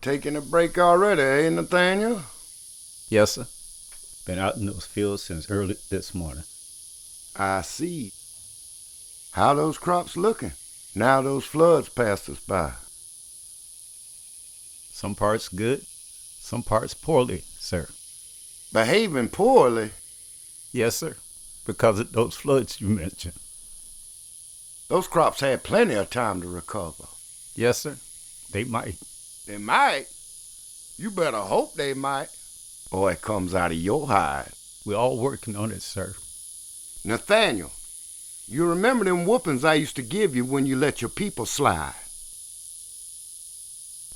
Taking a break already, eh, Nathaniel? Yes, sir. Been out in those fields since early this morning. I see. How those crops looking? Now those floods passed us by. Some parts good, some parts poorly, sir. Behaving poorly? Yes, sir, because of those floods you mentioned. Those crops had plenty of time to recover. Yes, sir, they might. They might? You better hope they might. Or it comes out of your hide. We're all working on it, sir. Nathaniel, you remember them whoopings I used to give you when you let your people slide?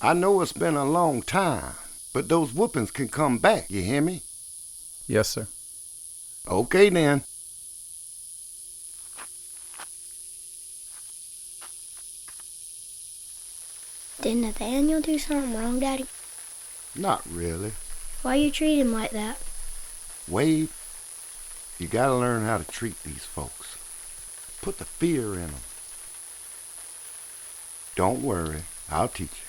I know it's been a long time, but those whoopings can come back, you hear me? Yes, sir. Okay, then. Did Nathaniel do something wrong, Daddy? Not really. Why you treat him like that? Wade, you gotta learn how to treat these folks. Put the fear in them. Don't worry, I'll teach you.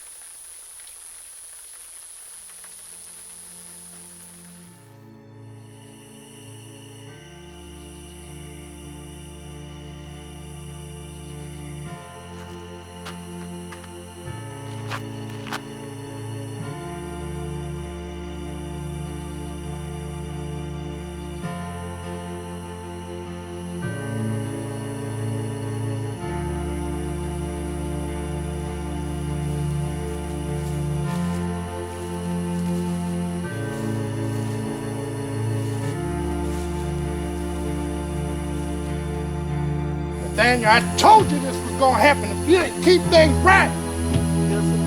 Nathaniel, I told you this was gonna happen if you didn't keep things right. Yes, sir.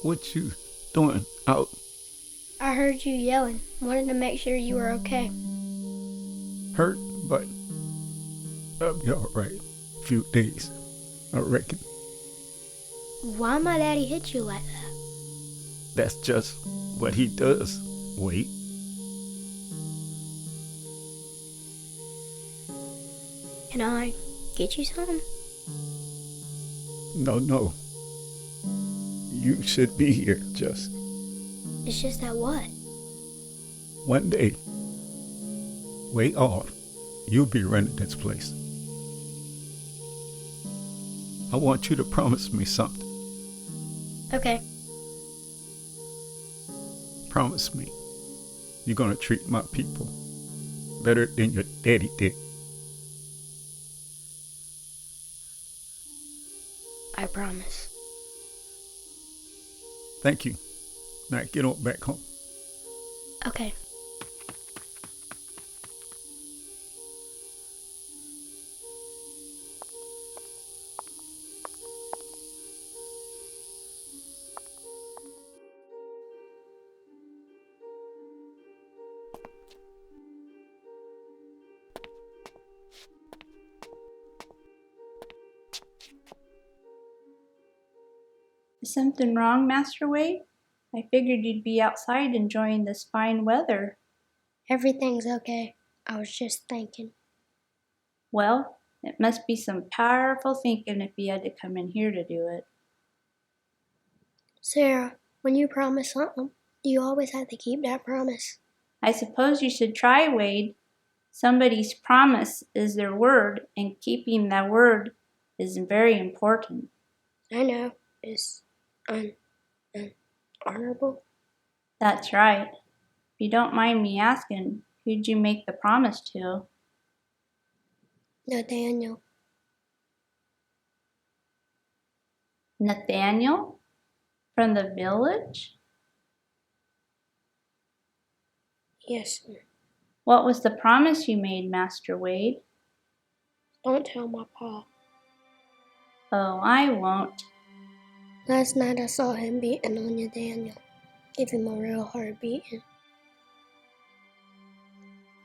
What you doing out? I heard you yelling. Wanted to make sure you were okay. Hurt, but I'll be all right. A few days, I reckon. Why my daddy hit you like that? That's just what he does. Wait. Can I get you something? No. You should be here, just It's just that what? one day. Way off, you'll be running this place. I want you to promise me something. Okay. Promise me you're gonna treat my people better than your daddy did. I promise. Thank you. Now get on back home. Okay. Is something wrong, Master Wade? I figured you'd be outside enjoying this fine weather. Everything's okay. I was just thinking. Well, it must be some powerful thinking if you had to come in here to do it. Sarah, when you promise something, do you always have to keep that promise? I suppose you should try, Wade. Somebody's promise is their word, and keeping that word is very important. I know. It's honorable. That's right. If you don't mind me asking, who'd you make the promise to? Nathaniel. Nathaniel? From the village? Yes, sir. What was the promise you made, Master Wade? Don't tell my pa. Oh, I won't. Last night I saw him beating on Nathaniel. Give him a real hard beating.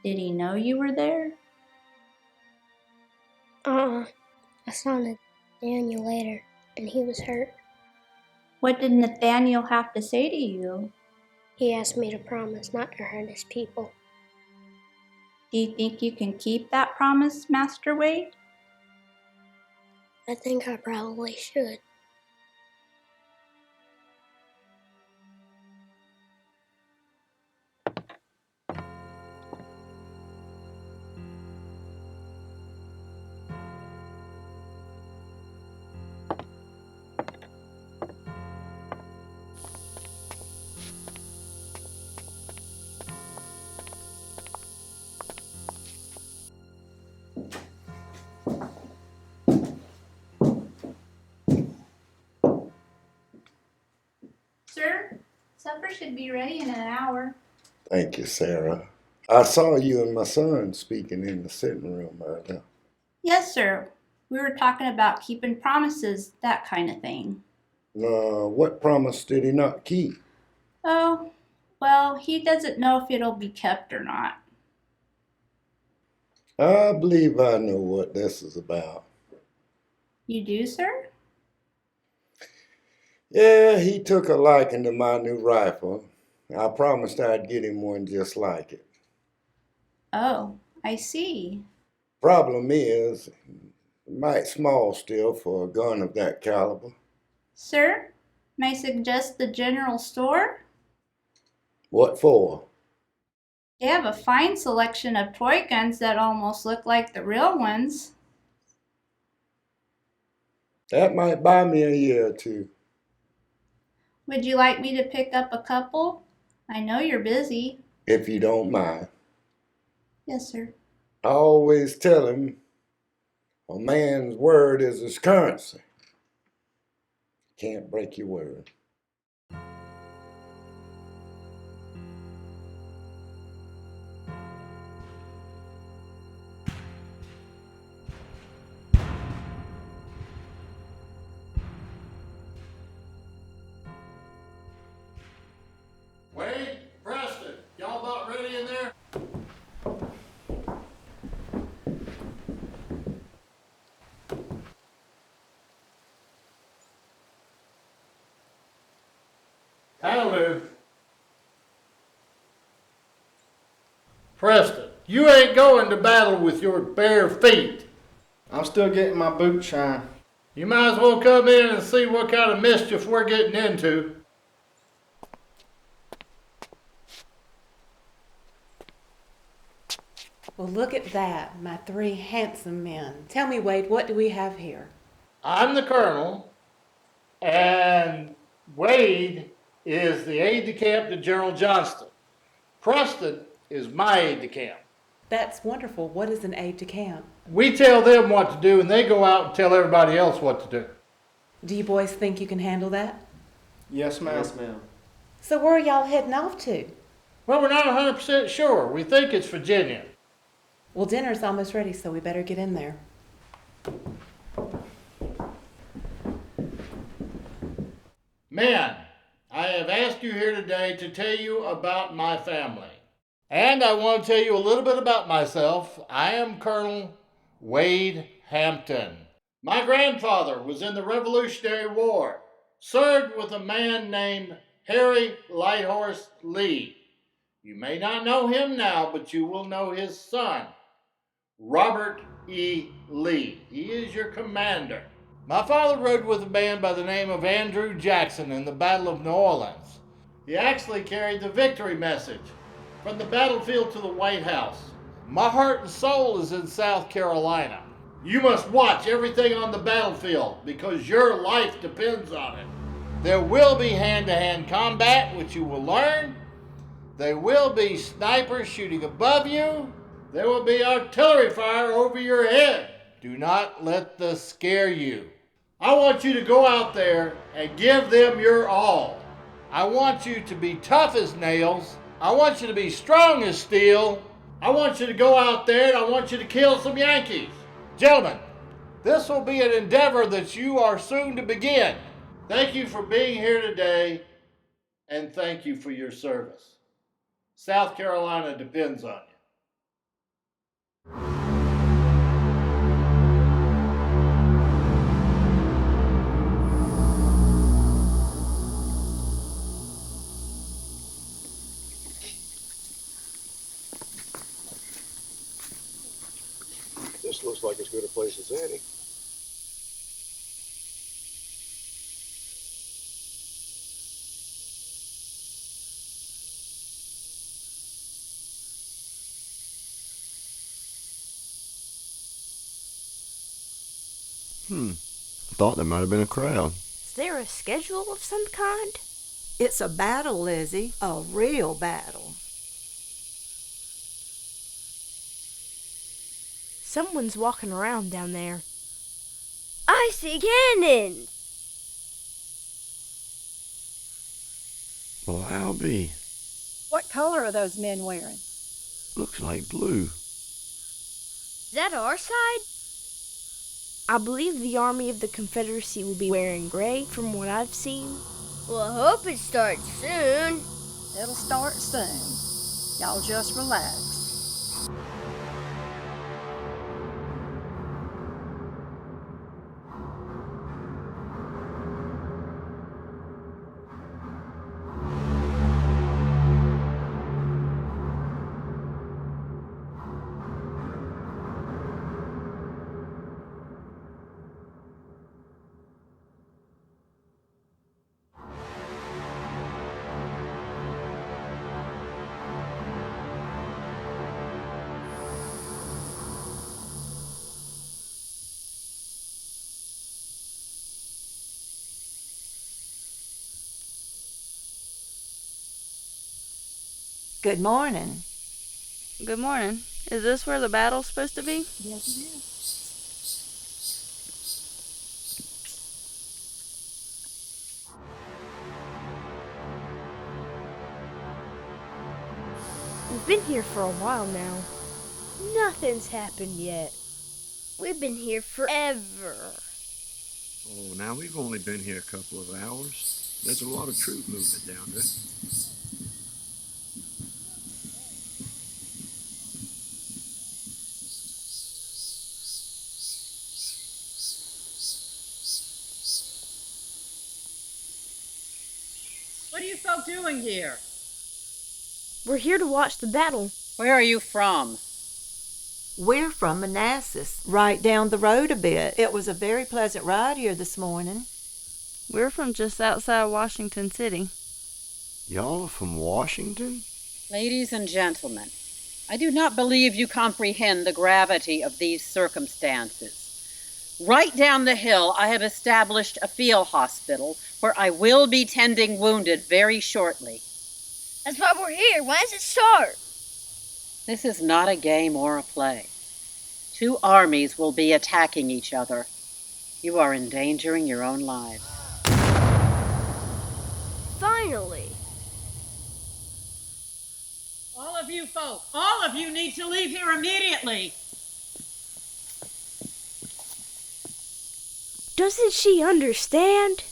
Did he know you were there? I saw Nathaniel later, and he was hurt. What did Nathaniel have to say to you? He asked me to promise not to hurt his people. Do you think you can keep that promise, Master Wade? I think I probably should. Sir, supper should be ready in an hour. Thank you, Sarah. I saw you and my son speaking in the sitting room earlier. Yes, sir. We were talking about keeping promises, that kind of thing. What promise did he not keep? Oh, well, he doesn't know if it'll be kept or not. I believe I know what this is about. You do, sir? Yeah, he took a liking to my new rifle. I promised I'd get him one just like it. Oh, I see. Problem is, might small still for a gun of that caliber. Sir, may I suggest the general store? What for? They have a fine selection of toy guns that almost look like the real ones. That might buy me a year or two. Would you like me to pick up a couple? I know you're busy. If you don't mind. Yes, sir. I always tell him a man's word is his currency. Can't break your word. Wade, Preston, y'all about ready in there? That'll do. Preston, you ain't going to battle with your bare feet. I'm still getting my boot shine. You might as well come in and see what kind of mischief we're getting into. Well, look at that, my three handsome men. Tell me, Wade, what do we have here? I'm the colonel, and Wade is the aide-de-camp to General Johnston. Preston is my aide-de-camp. That's wonderful. What is an aide-de-camp? We tell them what to do, and they go out and tell everybody else what to do. Do you boys think you can handle that? Yes, ma'am. Yes, ma'am. So where are y'all heading off to? Well, we're not 100% sure. We think it's Virginia. Well, dinner's almost ready, so we better get in there. Men, I have asked you here today to tell you about my family. And I want to tell you a little bit about myself. I am Colonel Wade Hampton. My grandfather was in the Revolutionary War, served with a man named Harry Lighthorse Lee. You may not know him now, but you will know his son, Robert E. Lee. He is your commander. My father rode with a man by the name of Andrew Jackson in the Battle of New Orleans. He actually carried the victory message from the battlefield to the White House. My heart and soul is in South Carolina. You must watch everything on the battlefield because your life depends on it. There will be hand-to-hand combat, which you will learn. There will be snipers shooting above you. There will be artillery fire over your head. Do not let this scare you. I want you to go out there and give them your all. I want you to be tough as nails. I want you to be strong as steel. I want you to go out there and I want you to kill some Yankees. Gentlemen, this will be an endeavor that you are soon to begin. Thank you for being here today and thank you for your service. South Carolina depends on you. looks like as good a place as any. Thought there might have been a crowd. Is there a schedule of some kind? It's a battle, Lizzie. A real battle. Someone's walking around down there. I see cannons! Well, I'll be. What color are those men wearing? Looks like blue. Is that our side? I believe the army of the Confederacy will be wearing gray from what I've seen. Well, I hope it starts soon. It'll start soon. Y'all just relax. Good morning. Good morning. Is this where the battle's supposed to be? Yes, it is. We've been here for a while now. Nothing's happened yet. We've been here forever. Oh, now we've only been here a couple of hours. There's a lot of troop movement down there. What are you folk doing here? We're here to watch the battle. Where are you from? We're from Manassas, right down the road a bit. It was a very pleasant ride here this morning. We're from just outside Washington City. Y'all are from Washington? Ladies and gentlemen, I do not believe you comprehend the gravity of these circumstances. Right down the hill, I have established a field hospital where I will be tending wounded very shortly. That's why we're here. When does it start? This is not a game or a play. Two armies will be attacking each other. You are endangering your own lives. Finally. All of you folk, all of you need to leave here immediately. Doesn't she understand?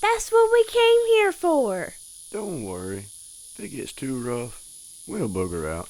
That's what we came here for. Don't worry. If it gets too rough, we'll booger out.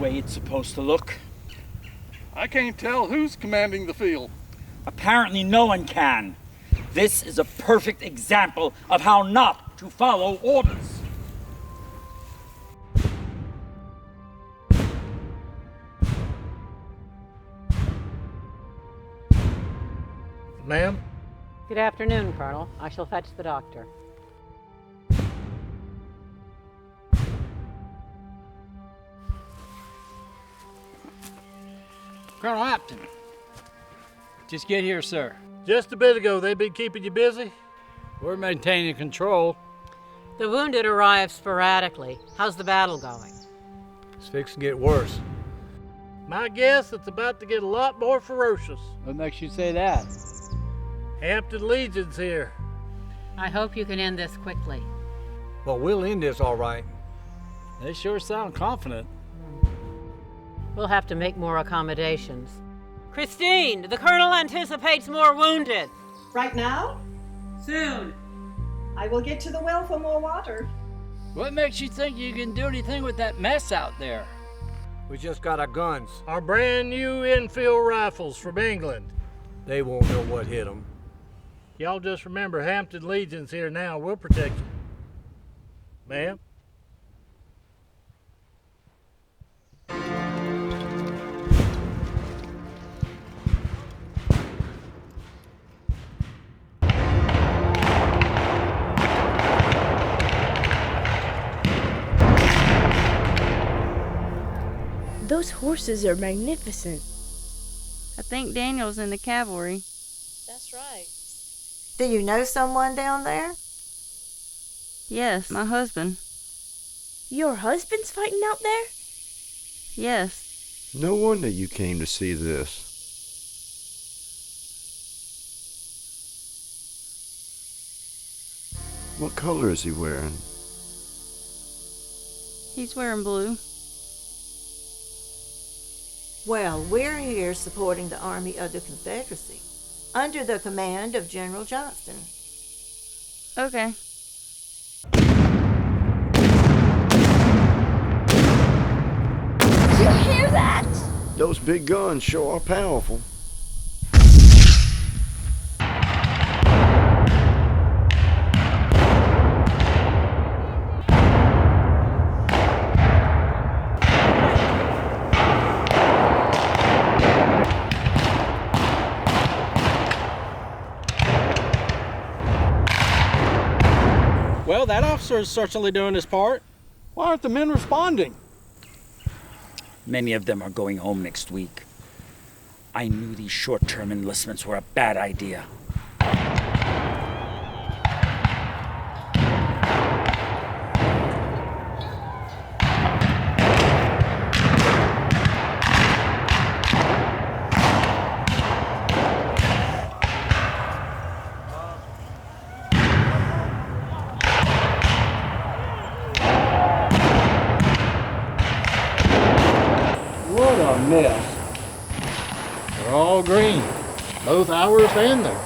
It's supposed to look. I can't tell who's commanding the field. Apparently no one can. This is a perfect example of how not to follow orders. Ma'am? Good afternoon, Colonel. I shall fetch the doctor. Colonel Hampton. Just get here, sir. Just a bit ago, they've been keeping you busy? We're maintaining control. The wounded arrive sporadically. How's the battle going? It's fixing to get worse. My guess, it's about to get a lot more ferocious. What makes you say that? Hampton Legion's here. I hope you can end this quickly. Well, we'll end this all right. They sure sound confident. We'll have to make more accommodations. Christine, the colonel anticipates more wounded. Right now? Soon. I will get to the well for more water. What makes you think you can do anything with that mess out there? We just got our guns. Our brand new infield rifles from England. They won't know what hit them. Y'all just remember Hampton Legion's here now. We'll protect you. Ma'am? Those horses are magnificent. I think Daniel's in the cavalry. That's right. Do you know someone down there? Yes, my husband. Your husband's fighting out there? Yes. No wonder you came to see this. What color is he wearing? He's wearing blue. Well, we're here supporting the Army of the Confederacy, under the command of General Johnston. Okay. Did you hear that? Those big guns sure are powerful. Well, that officer is certainly doing his part. Why aren't the men responding? Many of them are going home next week. I knew these short-term enlistments were a bad idea. What a mess. They're all green. Both ours and theirs.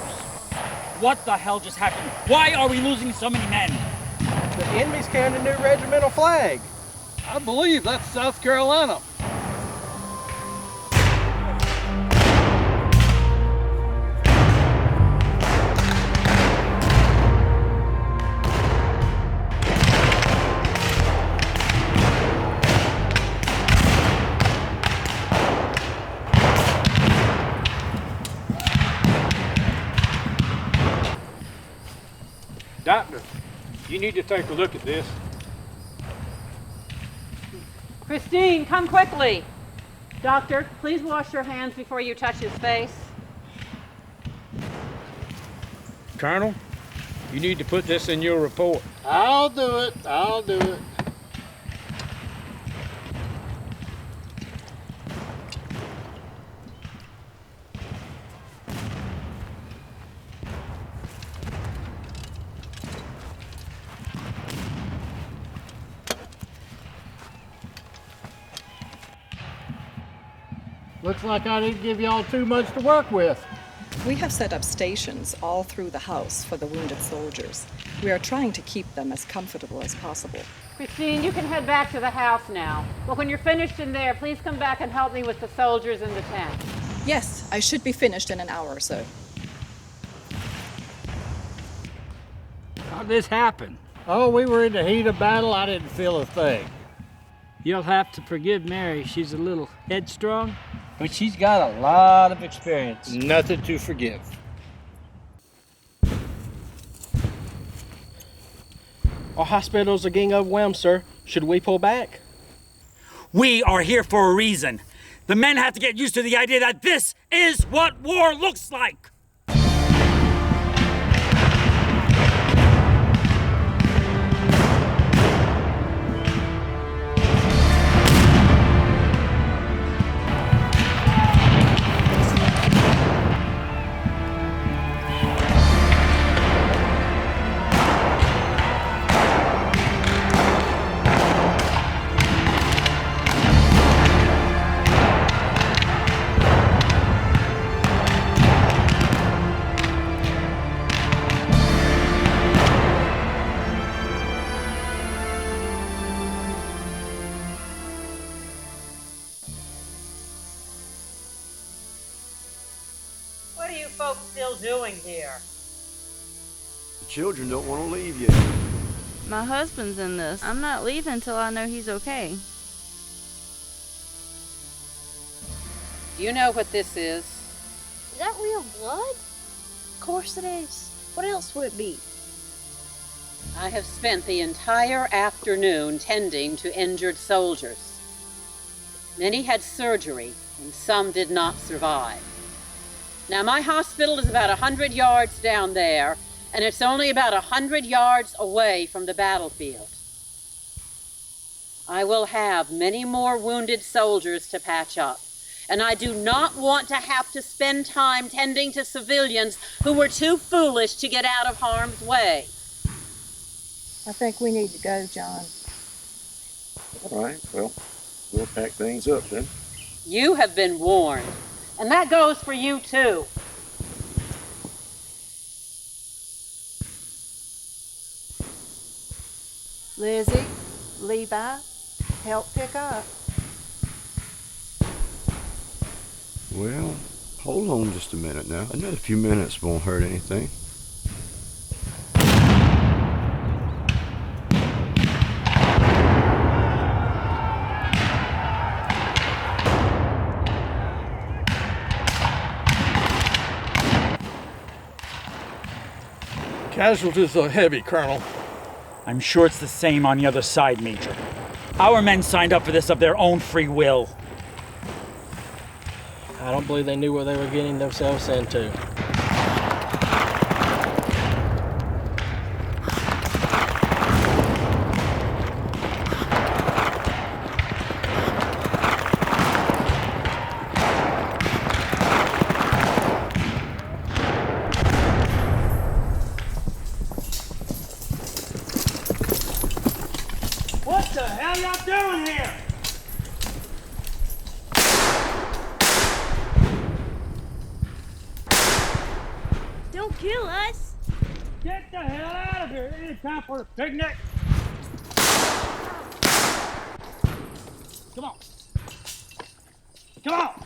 What the hell just happened? Why are we losing so many men? The enemy's carrying a new regimental flag. I believe that's South Carolina. Doctor, you need to take a look at this. Christine, come quickly. Doctor, please wash your hands before you touch his face. Colonel, you need to put this in your report. I'll do it. I'll do it. Looks like I didn't give y'all too much to work with. We have set up stations all through the house for the wounded soldiers. We are trying to keep them as comfortable as possible. Christine, you can head back to the house now. But when you're finished in there, please come back and help me with the soldiers in the tent. Yes, I should be finished in an hour or so. How'd this happen? Oh, we were in the heat of battle. I didn't feel a thing. You'll have to forgive Mary. She's a little headstrong, but she's got a lot of experience. Nothing to forgive. Our hospital's are getting overwhelmed, sir. Should we pull back? We are here for a reason. The men have to get used to the idea that this is what war looks like. What are you folks still doing here? The children don't want to leave yet. My husband's in this. I'm not leaving until I know he's okay. Do you know what this is? Is that real blood? Of course it is. What else would it be? I have spent the entire afternoon tending to injured soldiers. Many had surgery, and some did not survive. Now, my hospital is about 100 yards down there, and it's only about 100 yards away from the battlefield. I will have many more wounded soldiers to patch up, and I do not want to have to spend time tending to civilians who were too foolish to get out of harm's way. I think we need to go, John. All right, well, we'll pack things up then. You have been warned, and that goes for you too. Lizzie, Levi, help pick up. Well, hold on just a minute now. Another few minutes won't hurt anything. Casualties are heavy, Colonel. I'm sure it's the same on the other side, Major. Our men signed up for this of their own free will. I don't believe they knew what they were getting themselves into. What the hell y'all doing here? Don't kill us. Get the hell out of here. It ain't time for a picnic. Come on. Come on.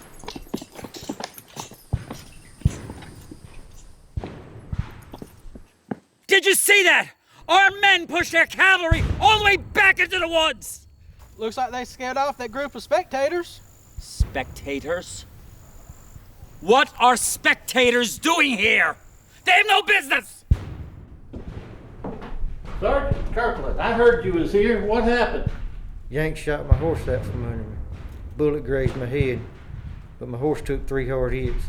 Did you see that? Our men pushed their cavalry all the way back into the woods! Looks like they scared off that group of spectators. Spectators? What are spectators doing here? They have no business! Sergeant Kirkland, I heard you was here. What happened? Yank shot my horse out from under me. Bullet grazed my head, but my horse took 3 hard hits.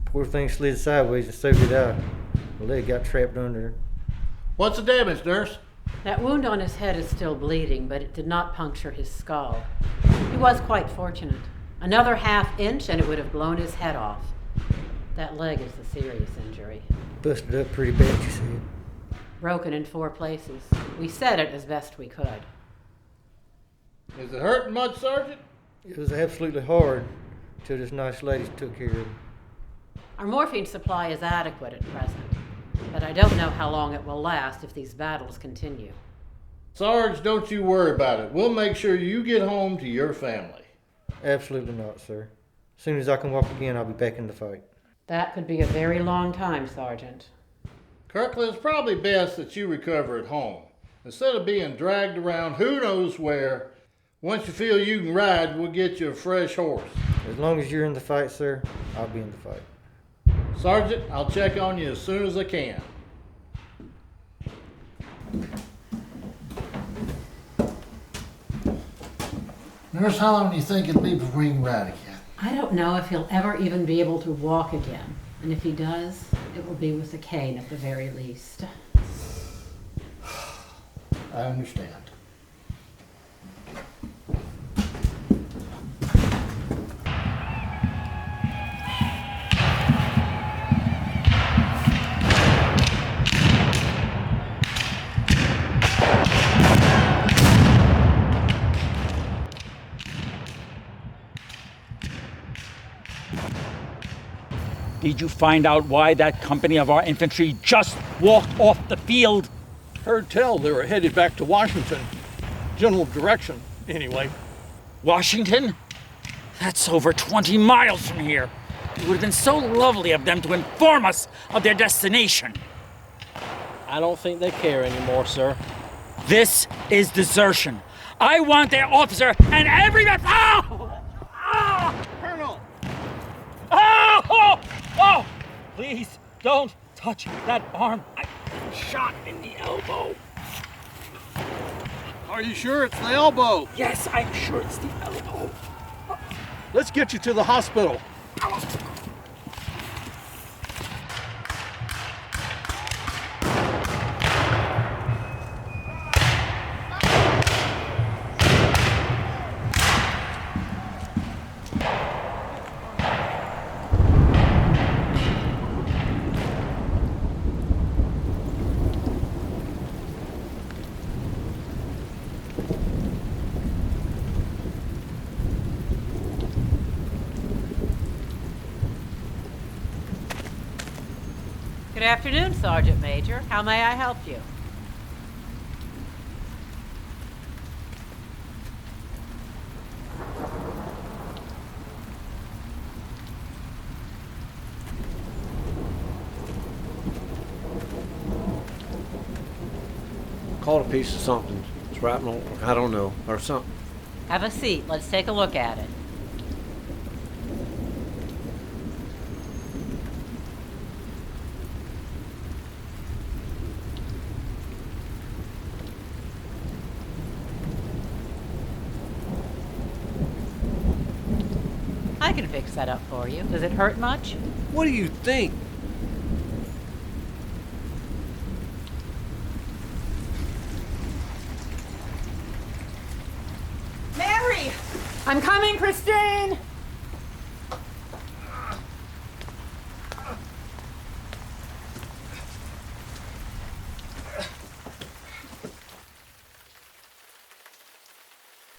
Poor thing slid sideways and so did I. My leg got trapped under it. What's the damage, nurse? That wound on his head is still bleeding, but it did not puncture his skull. He was quite fortunate. Another ½ inch and it would have blown his head off. That leg is the serious injury. Busted up pretty bad, you said. Broken in 4 places. We set it as best we could. Is it hurting much, Sergeant? It was absolutely hard till this nice lady took care of it. Our morphine supply is adequate at present, but I don't know how long it will last if these battles continue. Sarge, don't you worry about it. We'll make sure you get home to your family. Absolutely not, sir. As soon as I can walk again, I'll be back in the fight. That could be a very long time, Sergeant. Kirkland, it's probably best that you recover at home. Instead of being dragged around who knows where, once you feel you can ride, we'll get you a fresh horse. As long as you're in the fight, sir, I'll be in the fight. Sergeant, I'll check on you as soon as I can. Nurse, how long do you think it'll be before you can ride again? I don't know if he'll ever even be able to walk again. And if he does, it will be with a cane at the very least. I understand. Did you find out why that company of our infantry just walked off the field? Heard tell they were headed back to Washington. General direction, anyway. Washington? That's over 20 miles from here. It would have been so lovely of them to inform us of their destination. I don't think they care anymore, sir. This is desertion. I want their officer and everybody. Oh! Oh! Colonel! Oh! Oh! Oh! Please don't touch that arm. I'm shot in the elbow. Are you sure it's the elbow? Yes, I'm sure it's the elbow. Let's get you to the hospital. Good afternoon, Sergeant Major. How may I help you? Caught a piece of something. Shrapnel, I don't know, or something. Have a seat. Let's take a look at it. I can fix that up for you. Does it hurt much? What do you think? Mary! I'm coming, Christine!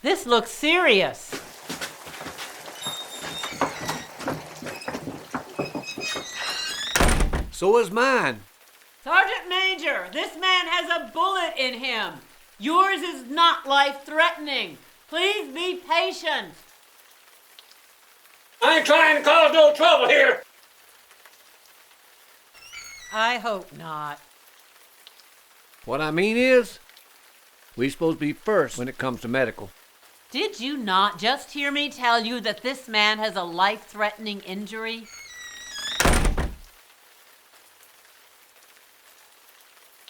This looks serious. So is mine. Sergeant Major, this man has a bullet in him. Yours is not life-threatening. Please be patient. I ain't trying to cause no trouble here. I hope not. What I mean is, we supposed to be first when it comes to medical. Did you not just hear me tell you that this man has a life-threatening injury?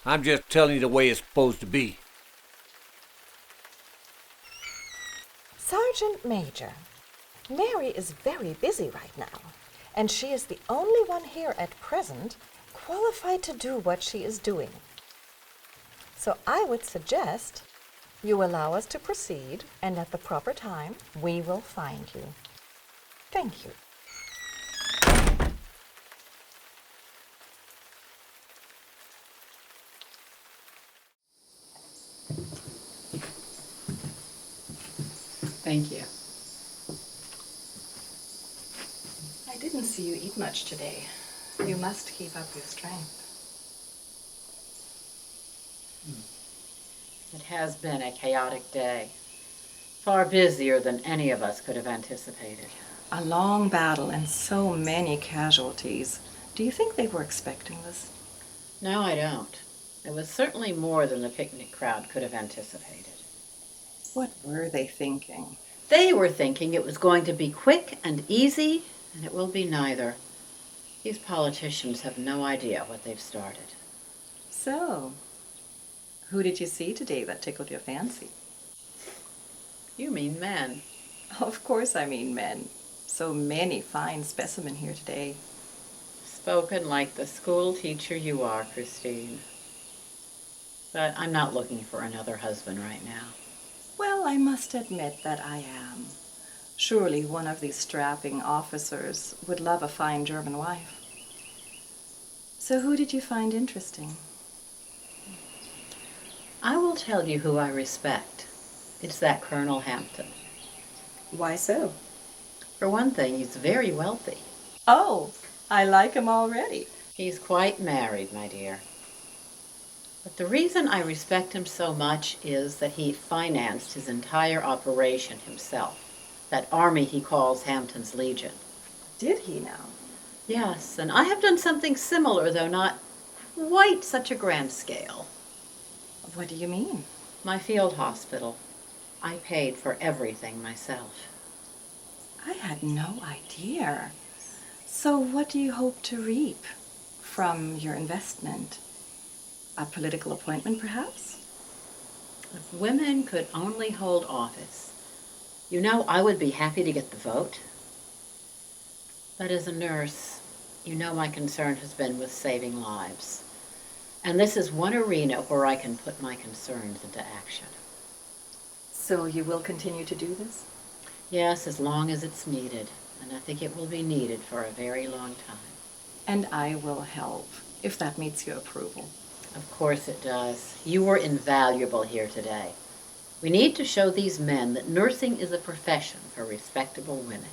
I'm just telling you the way it's supposed to be. Sergeant Major, Mary is very busy right now, and she is the only one here at present qualified to do what she is doing. So I would suggest you allow us to proceed, and at the proper time, we will find you. Thank you. Thank you. I didn't see you eat much today. You must keep up your strength. It has been a chaotic day. Far busier than any of us could have anticipated. A long battle and so many casualties. Do you think they were expecting this? No, I don't. It was certainly more than the picnic crowd could have anticipated. What were they thinking? They were thinking it was going to be quick and easy, and it will be neither. These politicians have no idea what they've started. So, who did you see today that tickled your fancy? You mean men. Of course I mean men. So many fine specimen here today. Spoken like the school teacher you are, Christine. But I'm not looking for another husband right now. Well, I must admit that I am. Surely one of these strapping officers would love a fine German wife. So who did you find interesting? I will tell you who I respect. It's that Colonel Hampton. Why so? For one thing, he's very wealthy. Oh, I like him already. He's quite married, my dear. But the reason I respect him so much is that he financed his entire operation himself. That army he calls Hampton's Legion. Did he now? Yes, and I have done something similar, though not quite such a grand scale. What do you mean? My field hospital. I paid for everything myself. I had no idea. So what do you hope to reap from your investment? A political appointment, perhaps? If women could only hold office, you know, I would be happy to get the vote. But as a nurse, you know my concern has been with saving lives. And this is one arena where I can put my concerns into action. So you will continue to do this? Yes, as long as it's needed. And I think it will be needed for a very long time. And I will help, if that meets your approval. Of course it does. You were invaluable here today. We need to show these men that nursing is a profession for respectable women.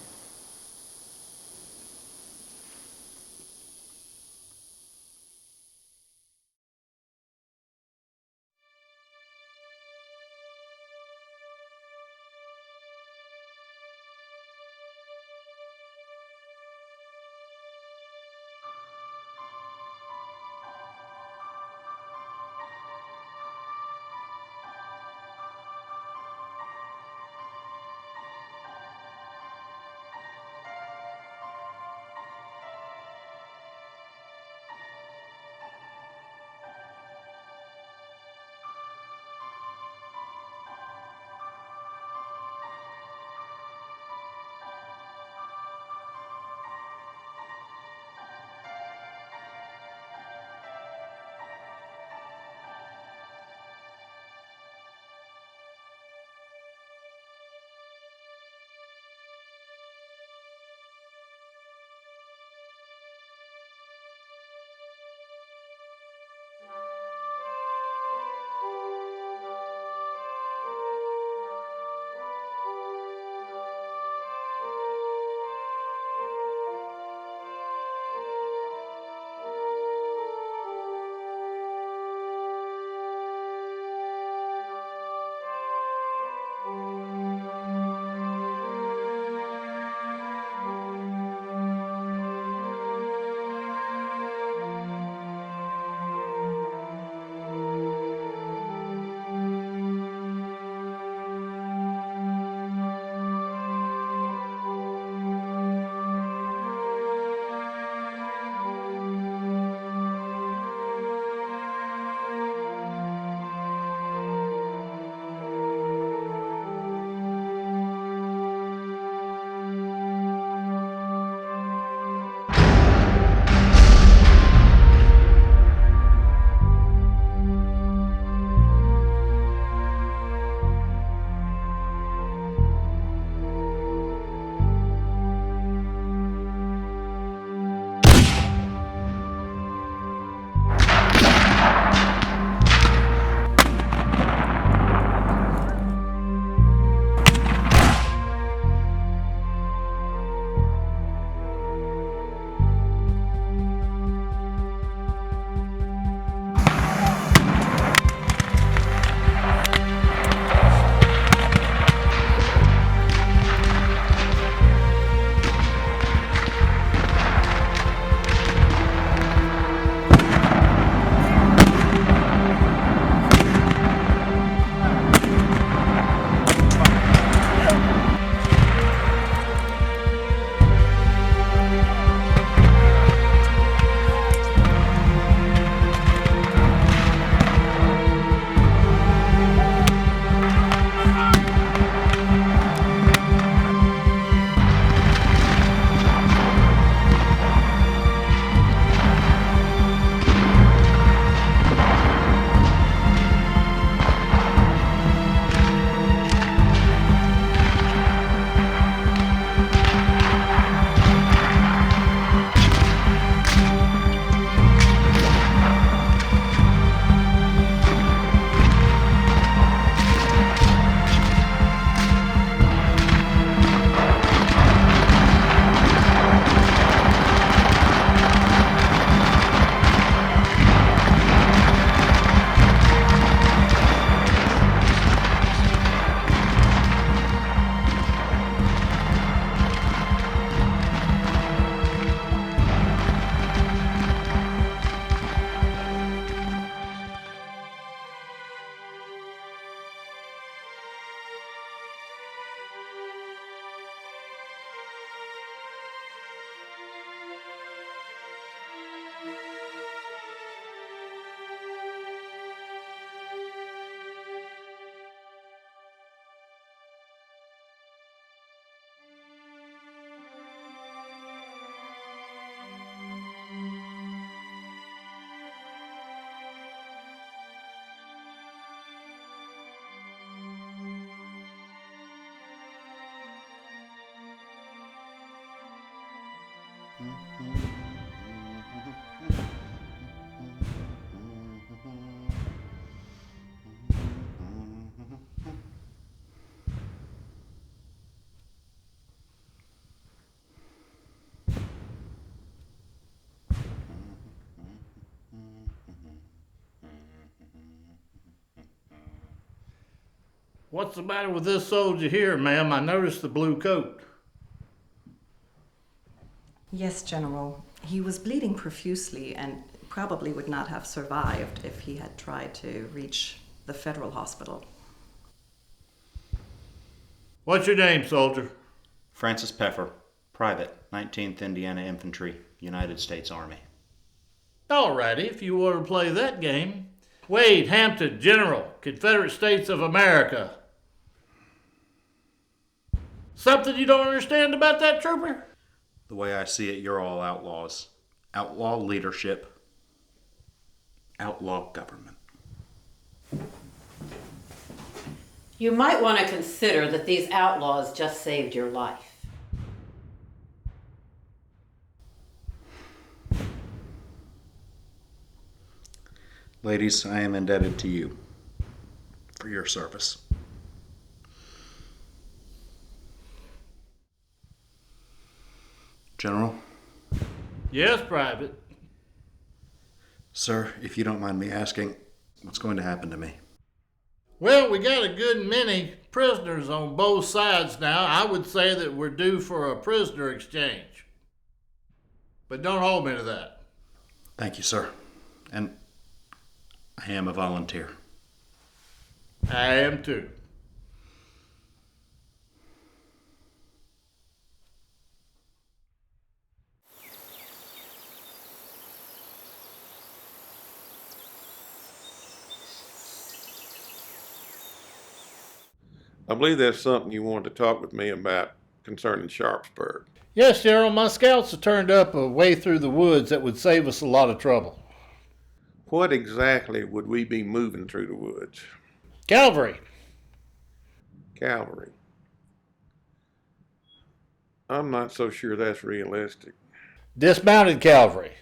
What's the matter with this soldier here, ma'am? I noticed the blue coat. Yes, General. He was bleeding profusely and probably would not have survived if he had tried to reach the federal hospital. What's your name, soldier? Francis Peffer, private, 19th Indiana Infantry, United States Army. All righty, if you want to play that game. Wade Hampton, General, Confederate States of America. Something you don't understand about that, trooper? The way I see it, you're all outlaws. Outlaw leadership. Outlaw government. You might want to consider that these outlaws just saved your life. Ladies, I am indebted to you for your service. General? Yes, Private. Sir, if you don't mind me asking, what's going to happen to me? Well, we got a good many prisoners on both sides now. I would say that we're due for a prisoner exchange. But don't hold me to that. Thank you, sir. And I am a volunteer. I am too. I believe there's something you wanted to talk with me about concerning Sharpsburg. Yes, General, my scouts have turned up a way through the woods that would save us a lot of trouble. What exactly would we be moving through the woods? Cavalry. Cavalry. I'm not so sure that's realistic. Dismounted cavalry.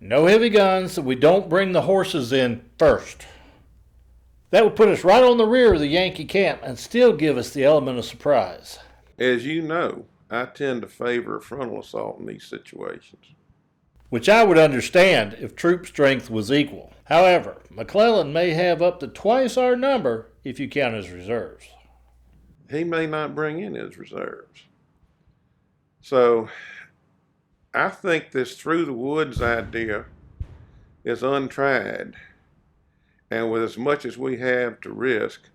No heavy guns, so we don't bring the horses in first. That would put us right on the rear of the Yankee camp and still give us the element of surprise. As you know, I tend to favor a frontal assault in these situations. Which I would understand if troop strength was equal. However, McClellan may have up to twice our number if you count his reserves. He may not bring in his reserves. So, I think this through the woods idea is untried. And with as much as we have to risk,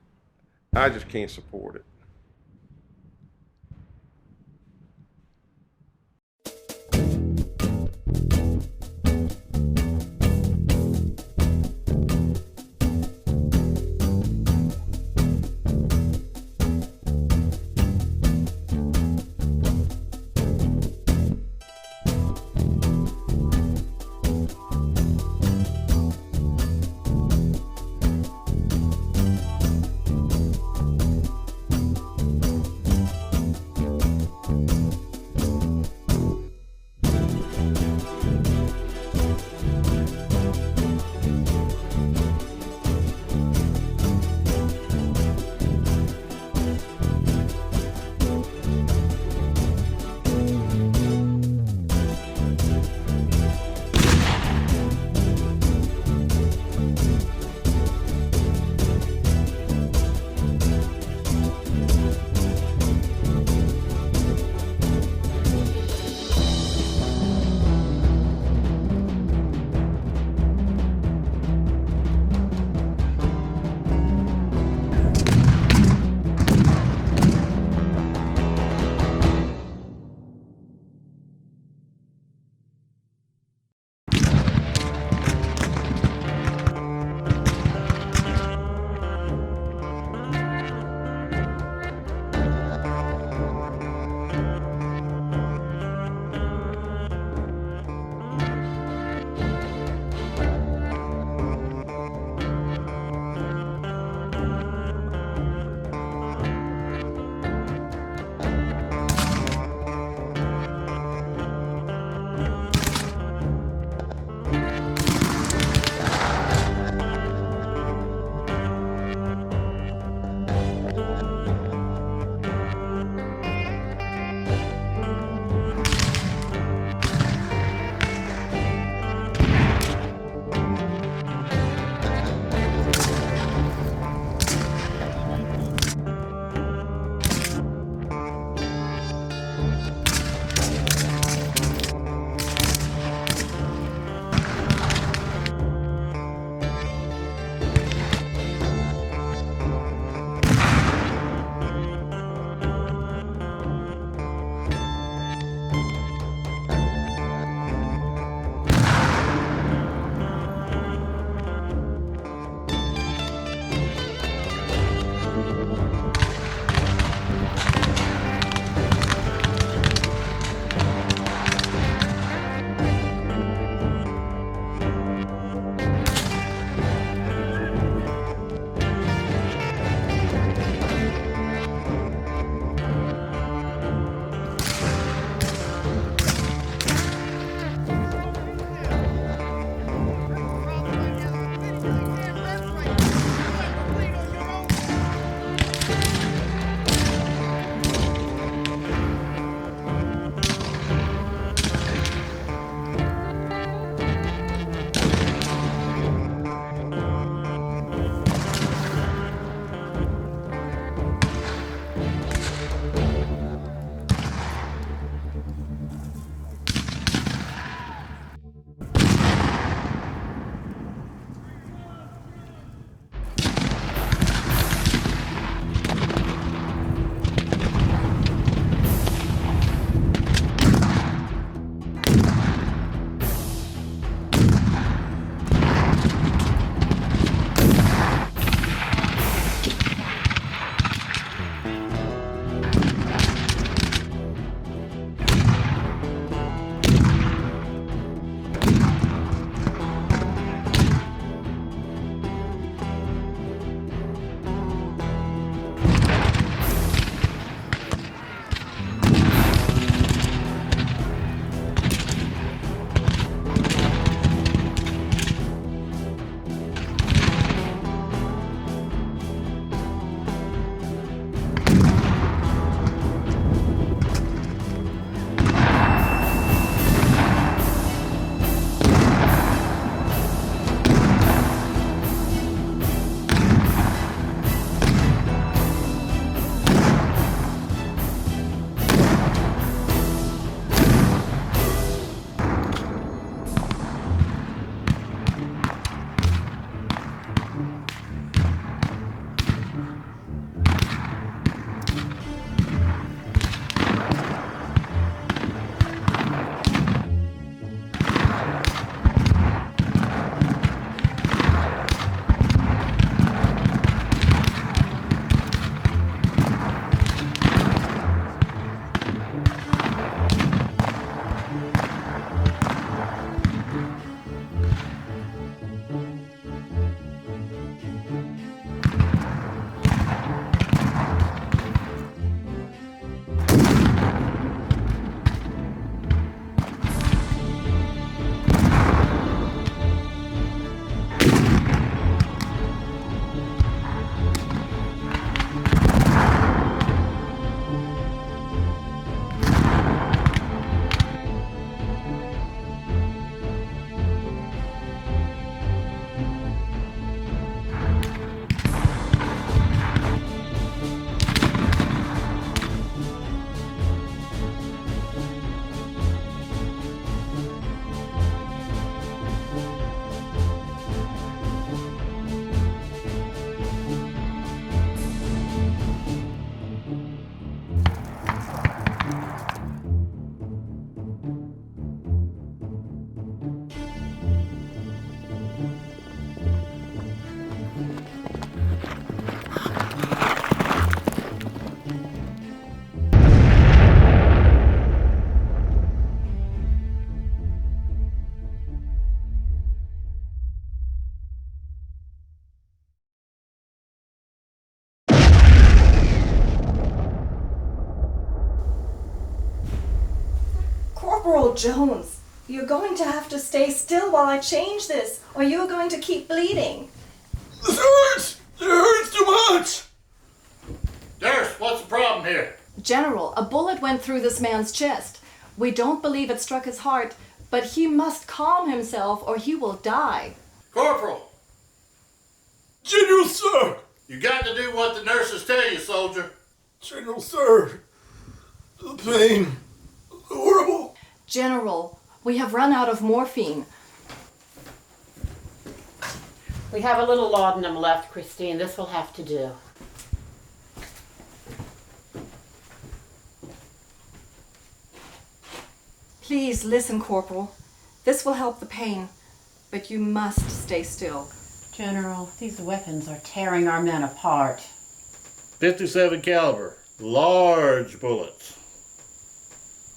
I just can't support it. Corporal Jones, you're going to have to stay still while I change this, or you're going to keep bleeding. This hurts! It hurts too much! Nurse, what's the problem here? General, a bullet went through this man's chest. We don't believe it struck his heart, but he must calm himself or he will die. Corporal! General, sir! You got to do what the nurses tell you, soldier. General, sir! The pain. Horrible. General, we have run out of morphine. We have a little laudanum left, Christine. This will have to do. Please listen, Corporal. This will help the pain, but you must stay still. General, these weapons are tearing our men apart. 57 caliber, large bullets.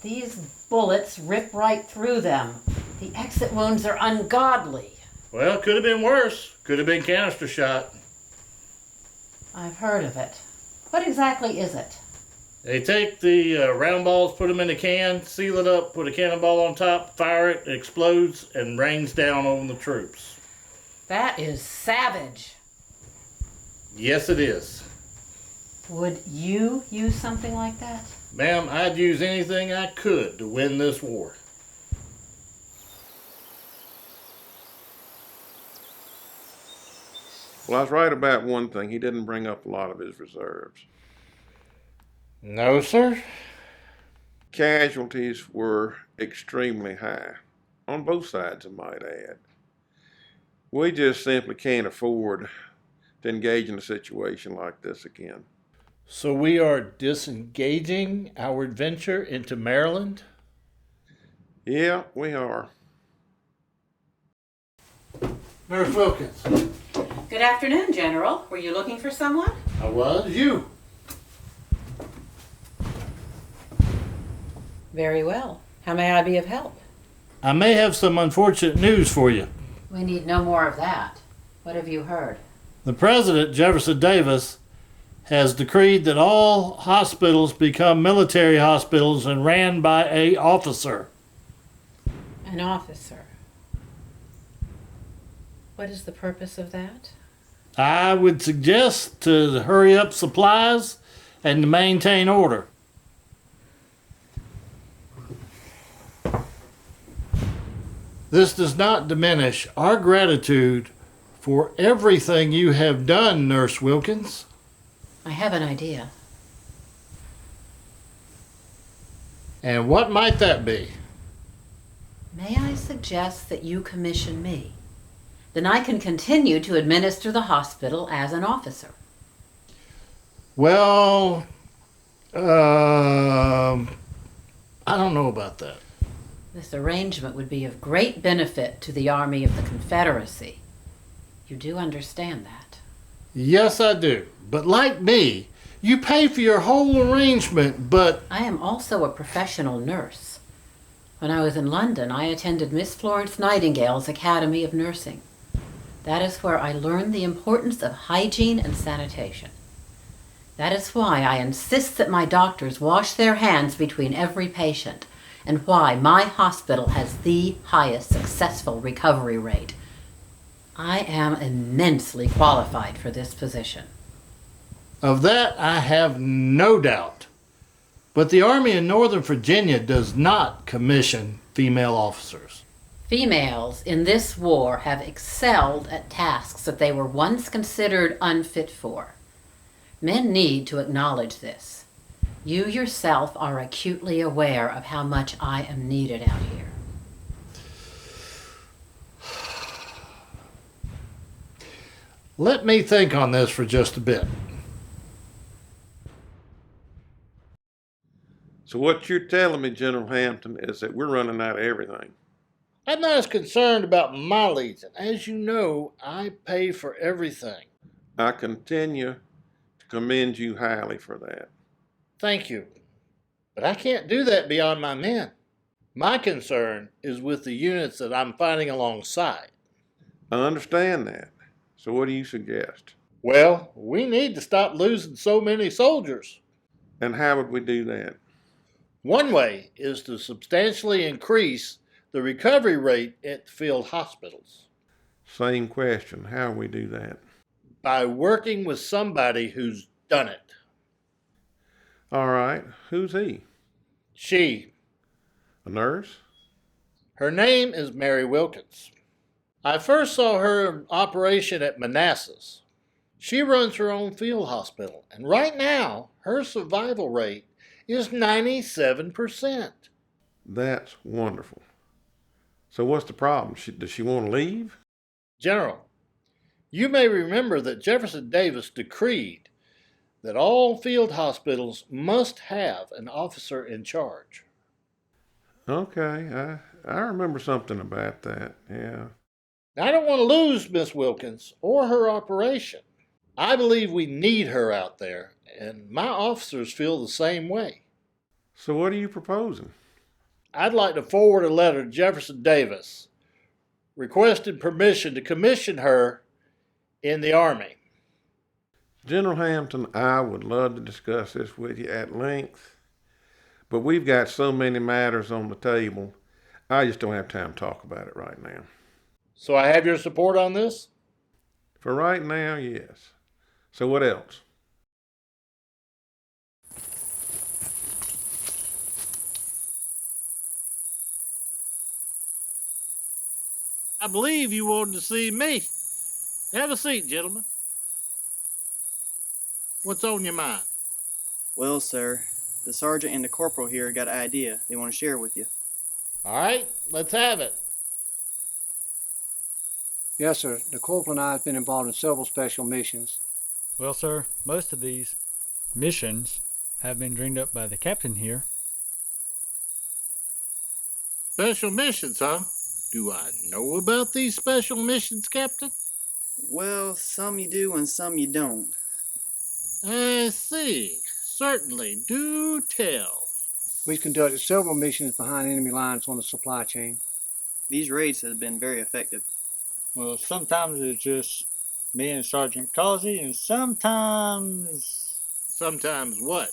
These bullets rip right through them. The exit wounds are ungodly. Well, could have been worse. Could have been canister shot. I've heard of it. What exactly is it? They take the round balls, put them in a can, seal it up, put a cannonball on top, fire it, it explodes, and rains down on the troops. That is savage. Yes, it is. Would you use something like that? Ma'am, I'd use anything I could to win this war. Well, I was right about one thing. He didn't bring up a lot of his reserves. No, sir. Casualties were extremely high, on both sides, I might add. We just simply can't afford to engage in a situation like this again. So we are disengaging our adventure into Maryland? Yeah, we are. Nurse Wilkins. Good afternoon, General. Were you looking for someone? I was. You. Very well. How may I be of help? I may have some unfortunate news for you. We need no more of that. What have you heard? The President, Jefferson Davis, has decreed that all hospitals become military hospitals and ran by an officer. An officer. What is the purpose of that? I would suggest to hurry up supplies and to maintain order. This does not diminish our gratitude for everything you have done, Nurse Wilkins. I have an idea. And what might that be? May I suggest that you commission me? Then I can continue to administer the hospital as an officer. Well, I don't know about that. This arrangement would be of great benefit to the Army of the Confederacy. You do understand that? Yes, I do. But like me, you pay for your whole arrangement, but... I am also a professional nurse. When I was in London, I attended Miss Florence Nightingale's Academy of Nursing. That is where I learned the importance of hygiene and sanitation. That is why I insist that my doctors wash their hands between every patient, and why my hospital has the highest successful recovery rate. I am immensely qualified for this position. Of that, I have no doubt. But the Army in Northern Virginia does not commission female officers. Females in this war have excelled at tasks that they were once considered unfit for. Men need to acknowledge this. You yourself are acutely aware of how much I am needed out here. Let me think on this for just a bit. So what you're telling me, General Hampton, is that we're running out of everything. I'm not as concerned about my legion. As you know, I pay for everything. I continue to commend you highly for that. Thank you. But I can't do that beyond my men. My concern is with the units that I'm fighting alongside. I understand that. So what do you suggest? Well, we need to stop losing so many soldiers. And how would we do that? One way is to substantially increase the recovery rate at the field hospitals. Same question. How we do that? By working with somebody who's done it. All right. Who's he? She. A nurse? Her name is Mary Wilkins. I first saw her in operation at Manassas. She runs her own field hospital, and right now, her survival rate is 97%. That's wonderful. So what's the problem? Does she want to leave? General, you may remember that Jefferson Davis decreed that all field hospitals must have an officer in charge. Okay, I remember something about that, yeah. Now, I don't want to lose Miss Wilkins or her operation. I believe we need her out there, and my officers feel the same way. So what are you proposing? I'd like to forward a letter to Jefferson Davis requesting permission to commission her in the Army. General Hampton, I would love to discuss this with you at length, but we've got so many matters on the table, I just don't have time to talk about it right now. So I have your support on this? For right now, yes. So what else? I believe you wanted to see me. Have a seat, gentlemen. What's on your mind? Well, sir, the sergeant and the corporal here got an idea they want to share with you. All right, let's have it. Yes, sir. The corporal and I have been involved in several special missions. Well, sir, most of these missions have been dreamed up by the captain here. Special missions, huh? Do I know about these special missions, Captain? Well, some you do and some you don't. I see. Certainly, do tell. We've conducted several missions behind enemy lines on the supply chain. These raids have been very effective. Well, sometimes it's just me and Sergeant Causey, and sometimes... Sometimes what?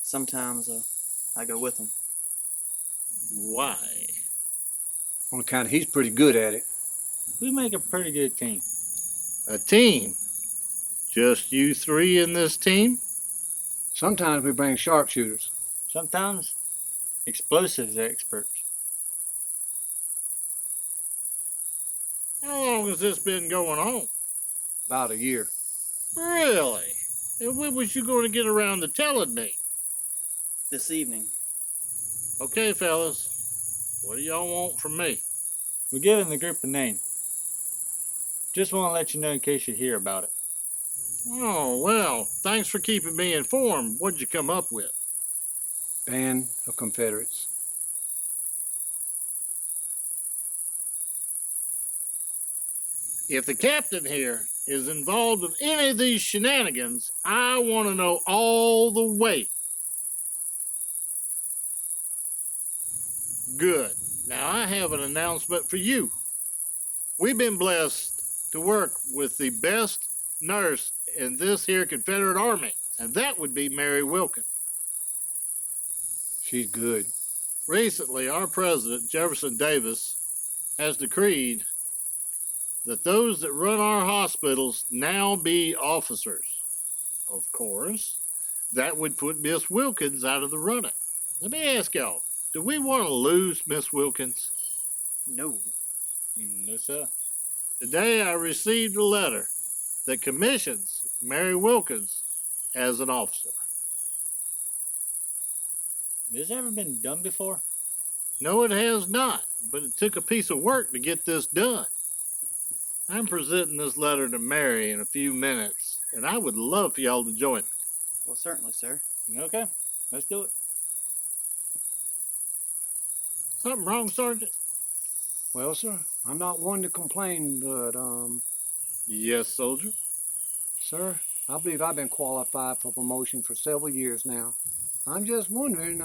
Sometimes I go with them. Why? On account he's pretty good at it. We make a pretty good team. A team? Just you three in this team? Sometimes we bring sharpshooters. Sometimes explosives experts. How long has this been going on? About a year. Really? And when was you going to get around to telling me? This evening. Okay, fellas. What do y'all want from me? We're giving the group a name. Just want to let you know in case you hear about it. Oh, well, thanks for keeping me informed. What'd you come up with? Band of Confederates. If the captain here is involved in any of these shenanigans, I want to know all the way. Good. Now I have an announcement for you. We've been blessed to work with the best nurse in this here Confederate Army, and that would be Mary Wilkins. She's good. Recently, our president, Jefferson Davis, has decreed that those that run our hospitals now be officers. Of course, that would put Miss Wilkins out of the running. Let me ask y'all, do we want to lose Miss Wilkins? No. No, sir. Today I received a letter that commissions Mary Wilkins as an officer. Has this ever been done before? No, it has not, but it took a piece of work to get this done. I'm presenting this letter to Mary in a few minutes, and I would love for y'all to join me. Well, certainly, sir. Okay, let's do it. Something wrong, Sergeant? Well, sir, I'm not one to complain, but, Yes, soldier? Sir, I believe I've been qualified for promotion for several years now. I'm just wondering,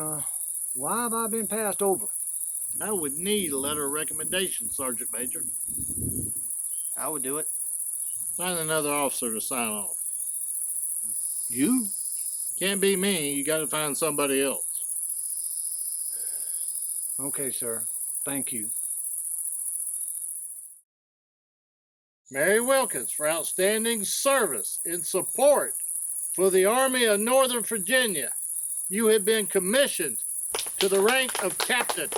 why have I been passed over? I would need a letter of recommendation, Sergeant Major. I would do it. Find another officer to sign off. You? Can't be me. You got to find somebody else. Okay, sir. Thank you. Mary Wilkins for outstanding service in support for the Army of Northern Virginia. You have been commissioned to the rank of captain.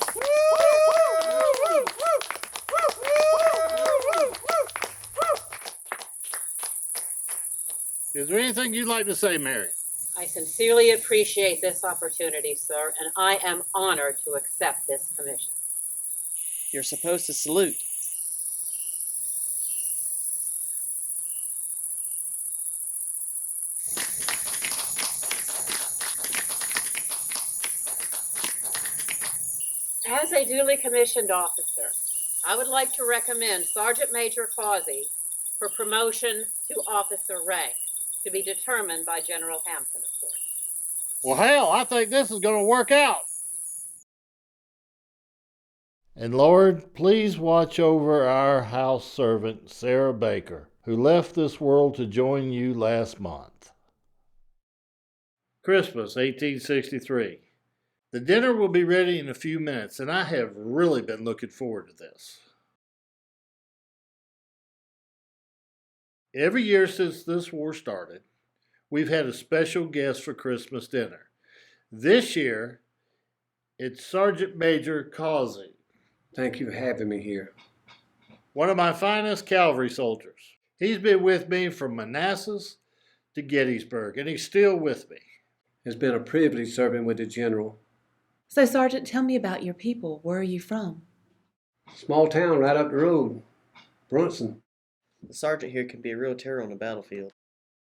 Is there anything you'd like to say, Mary? I sincerely appreciate this opportunity, sir, and I am honored to accept this commission. You're supposed to salute. As a duly commissioned officer, I would like to recommend Sergeant Major Causey for promotion to officer rank, to be determined by General Hampton, of course. Well, hell, I think this is going to work out. And Lord, please watch over our house servant, Sarah Baker, who left this world to join you last month. Christmas, 1863. The dinner will be ready in a few minutes, and I have really been looking forward to this. Every year since this war started, we've had a special guest for Christmas dinner. This year, it's Sergeant Major Causey. Thank you for having me here. One of my finest cavalry soldiers. He's been with me from Manassas to Gettysburg, and he's still with me. It's been a privilege serving with the General. So, Sergeant, tell me about your people. Where are you from? Small town right up the road, Brunson. The sergeant here can be a real terror on the battlefield.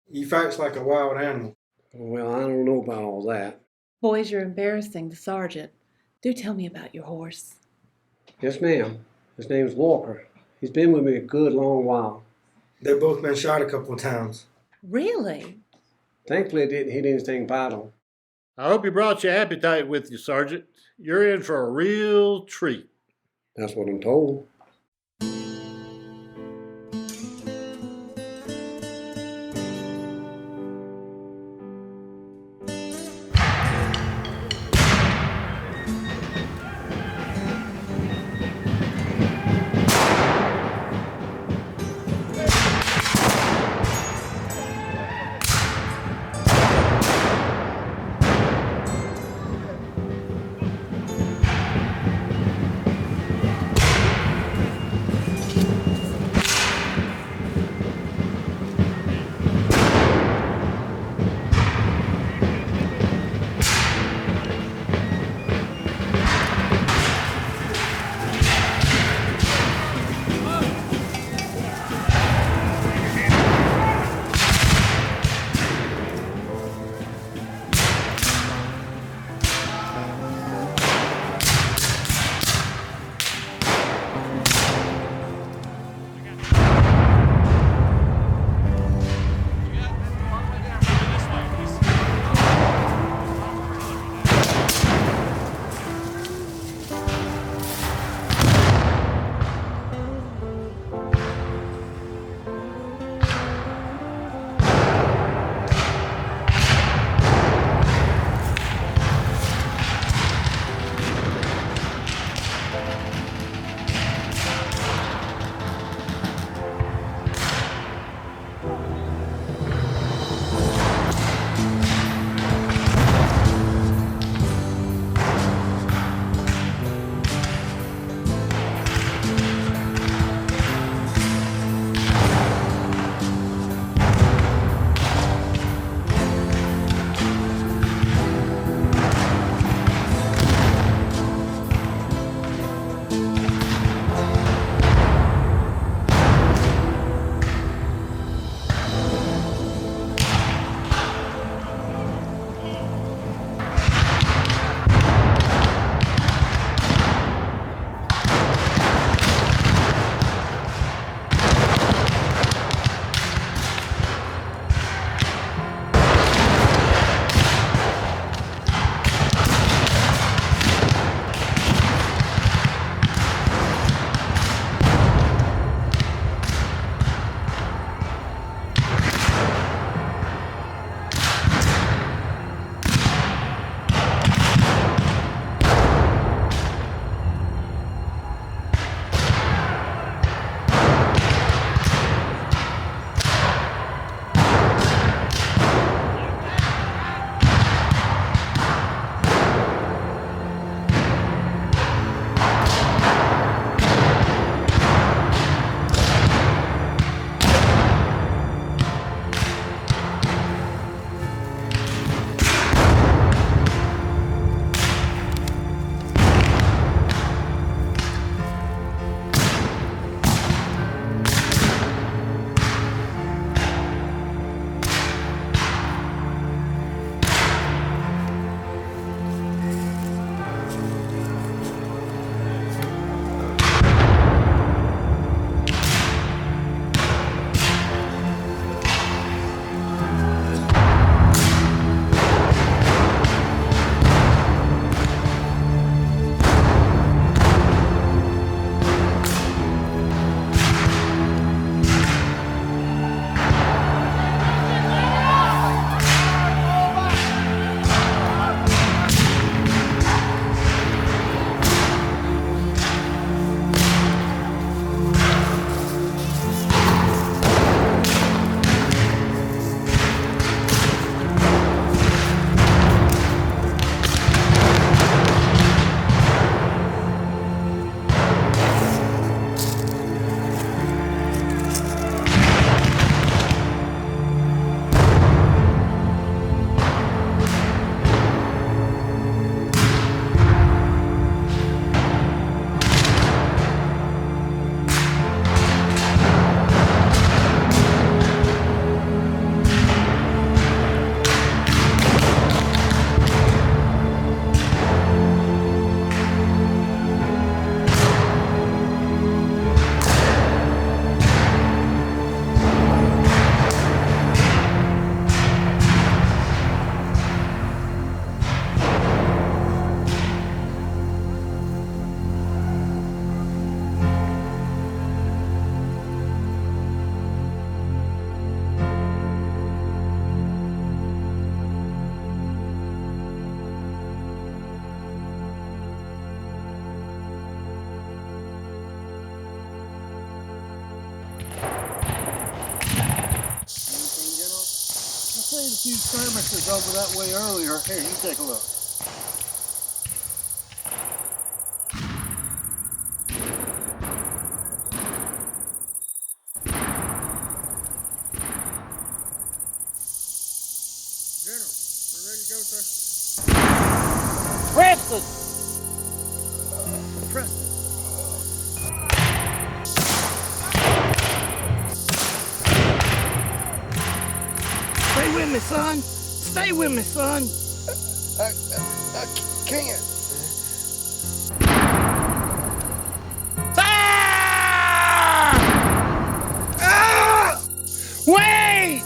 He fights like a wild animal. Well, I don't know about all that. Boys, you're embarrassing the sergeant. Do tell me about your horse. Yes, ma'am. His name's Walker. He's been with me a good long while. They've both been shot a couple of times. Really? Thankfully, it didn't hit anything vital. I hope you brought your appetite with you, Sergeant. You're in for a real treat. That's what I'm told. few skirmishes over that way earlier. Here, you take a look. General, we're ready to go, sir. Preston! Preston. Stay with me, son. Stay with me, son. I can't. Fire! Ah! Wait!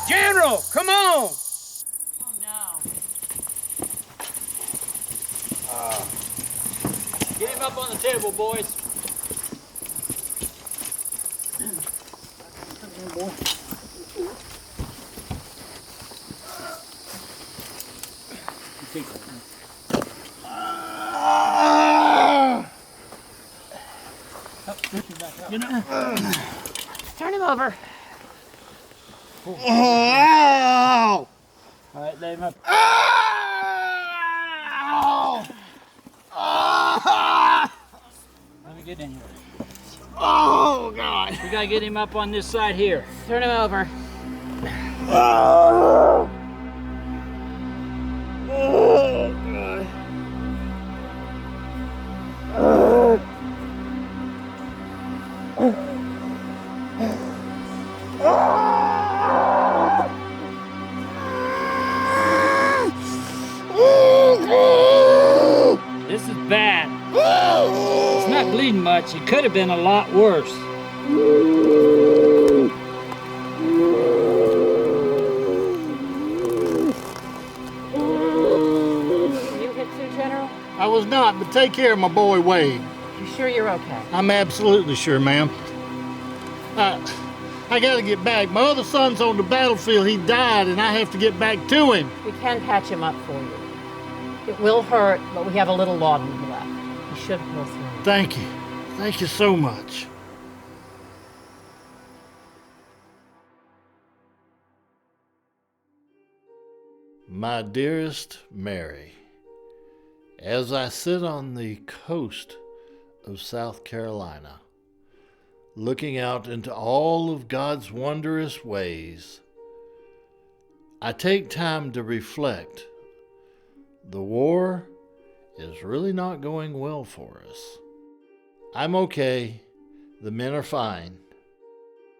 General, come on! Get him up on the table, boys. Come here, boy. Turn him over. Oh! All right, lay him up. Oh! Let me get in here. Oh, God. We gotta get him up on this side here. Turn him over. Oh, oh God. This is bad. It's not bleeding much. It could have been a lot worse. You hit too, General? I was not, but take care of my boy Wade. You sure you're okay? I'm absolutely sure, ma'am. I gotta get back. My other son's on the battlefield. He died, and I have to get back to him. We can patch him up for you. It will hurt, but we have a little laudanum left. You should pull through. Thank you. Thank you so much. My dearest Mary, as I sit on the coast of South Carolina, looking out into all of God's wondrous ways, I take time to reflect. The war is really not going well for us. I'm okay. The men are fine.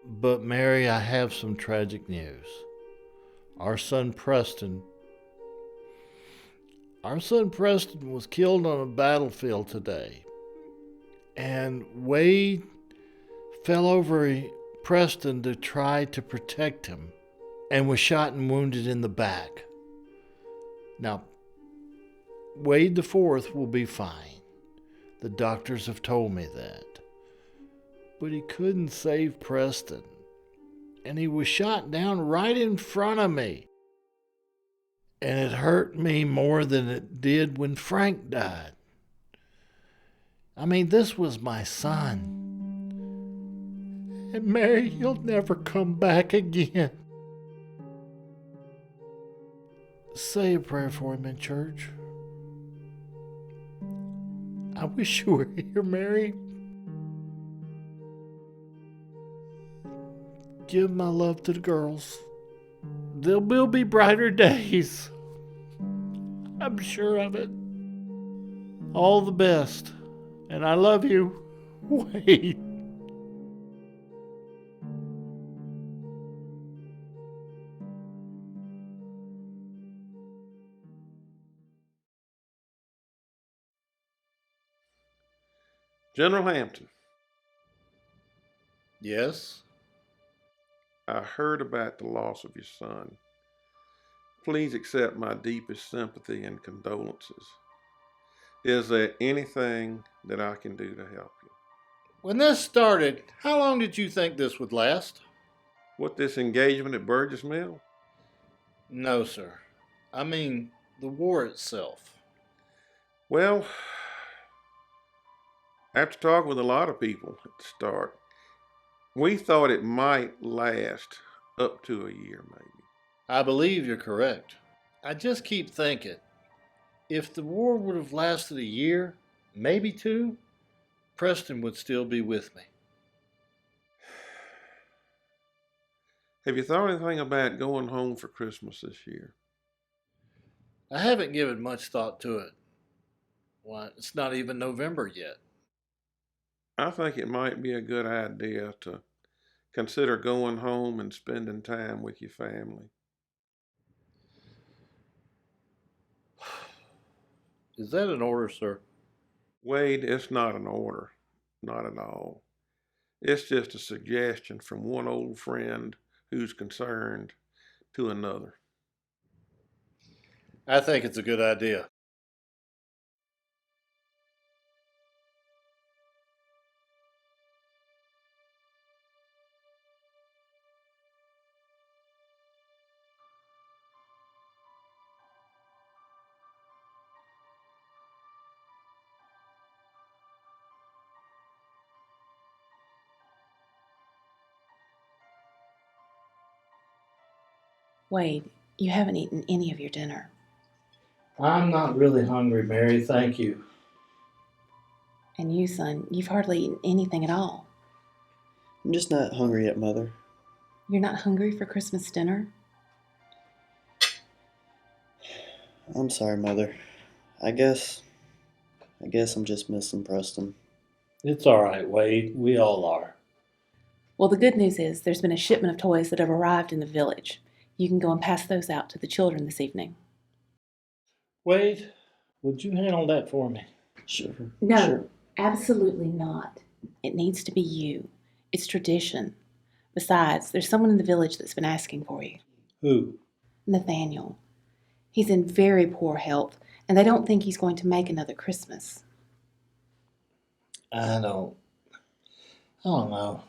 But Mary, I have some tragic news. Our son Preston was killed on a battlefield today. And Wade fell over Preston to try to protect him and was shot and wounded in the back. Now, Wade the Fourth will be fine. The doctors have told me that. But he couldn't save Preston. And he was shot down right in front of me. And it hurt me more than it did when Frank died. I mean, this was my son. And Mary, he'll never come back again. Say a prayer for him in church. I wish you were here, Mary. Give my love to the girls. There will be brighter days. I'm sure of it. All the best. And I love you. Wade. General Hampton. Yes? I heard about the loss of your son. Please accept my deepest sympathy and condolences. Is there anything that I can do to help you? When this started, how long did you think this would last? What, this engagement at Burgess Mill? No, sir. I mean, the war itself. Well, after talking with a lot of people at the start, we thought it might last up to a year, maybe. I believe you're correct. I just keep thinking, if the war would have lasted a year, maybe two, Preston would still be with me. Have you thought anything about going home for Christmas this year? I haven't given much thought to it. Why, it's not even November yet. I think it might be a good idea to consider going home and spending time with your family. Is that an order, sir? Wade, it's not an order. Not at all. It's just a suggestion from one old friend who's concerned to another. I think it's a good idea. Wade, you haven't eaten any of your dinner. I'm not really hungry, Mary, thank you. And you, son, you've hardly eaten anything at all. I'm just not hungry yet, Mother. You're not hungry for Christmas dinner? I'm sorry, Mother. I guess I'm just missing Preston. It's all right, Wade. We all are. Well, the good news is there's been a shipment of toys that have arrived in the village. You can go and pass those out to the children this evening. Wade, would you handle that for me? Sure. No, Sure. absolutely not. It needs to be you. It's tradition. Besides, there's someone in the village that's been asking for you. Who? Nathaniel. He's in very poor health, and they don't think he's going to make another Christmas. I don't know.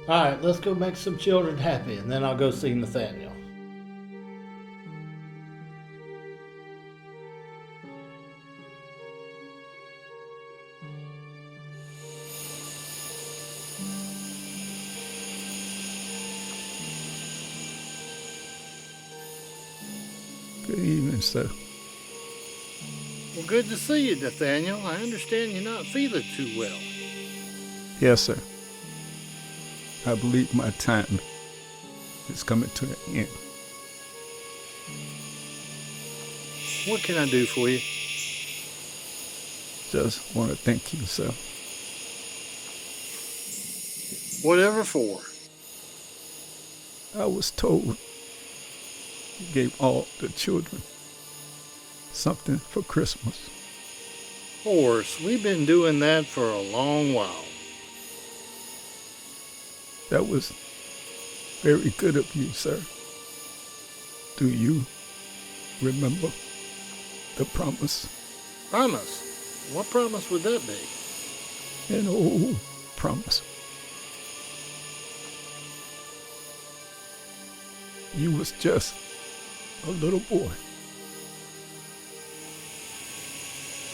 All right, let's go make some children happy, and then I'll go see Nathaniel. Good evening, sir. Well, good to see you, Nathaniel. I understand you're not feeling too well. Yes, sir. I believe my time is coming to an end. What can I do for you? Just want to thank you, sir. Whatever for. I was told you gave all the children something for Christmas. Of course, we've been doing that for a long while. That was very good of you, sir. Do you remember the promise? Promise? What promise would that be? An old promise. You was just a little boy.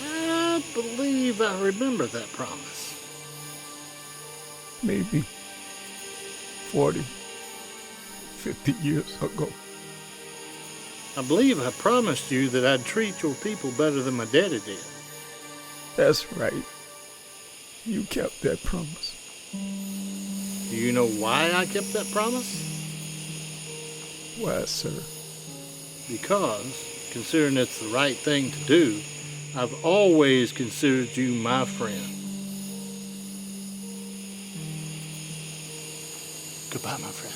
I believe I remember that promise. Maybe 40, 50 years ago. I believe I promised you that I'd treat your people better than my daddy did. That's right. You kept that promise. Do you know why I kept that promise? Why, sir? Because, considering it's the right thing to do, I've always considered you my friend. Goodbye, my friend.